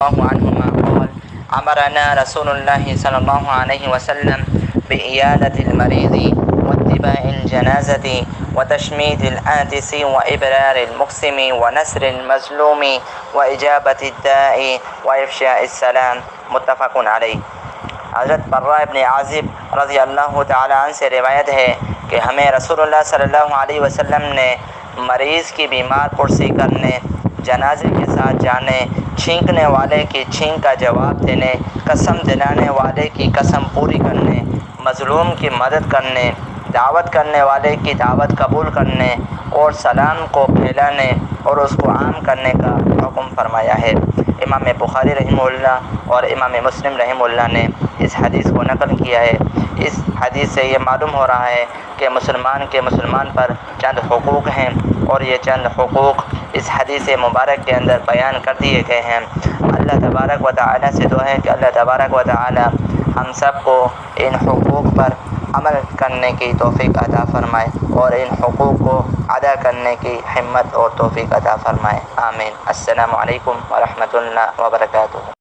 الله عنهما قال أمرنا رسول الله صلى الله عليه وسلم بإيادة المريض واتباع الجنازة وتشميت العاطس وإبرار المقسم ونصر المظلوم وإجابة الداعي وإفشاء السلام متفق علیہ۔ حضرت برہ ابن عازب رضی اللہ تعالیٰ عنہ سے روایت ہے کہ ہمیں رسول اللہ صلی اللہ علیہ وسلم نے مریض کی بیمار پرسی کرنے، جنازے کے ساتھ جانے، چھینکنے والے کی چھینک کا جواب دینے، قسم دلانے والے کی قسم پوری کرنے، مظلوم کی مدد کرنے، دعوت کرنے والے کی دعوت قبول کرنے اور سلام کو پھیلانے اور اس کو عام کرنے کا حکم فرمایا ہے۔ امام بخاری رحمہ اللہ اور امام مسلم رحمہ اللہ نے اس حدیث کو نقل کیا ہے۔ اس حدیث سے یہ معلوم ہو رہا ہے کہ مسلمان پر چند حقوق ہیں اور یہ چند حقوق اس حدیث مبارک کے اندر بیان کر دیے گئے ہیں۔ اللہ تبارک و تعالی سے دعا ہے کہ اللہ تبارک و تعالی ہم سب کو ان حقوق پر عمل کرنے کی توفیق عطا فرمائے اور ان حقوق کو ادا کرنے کی ہمت اور توفیق عطا فرمائے، آمین۔ السلام علیکم ورحمۃ اللہ وبرکاتہ۔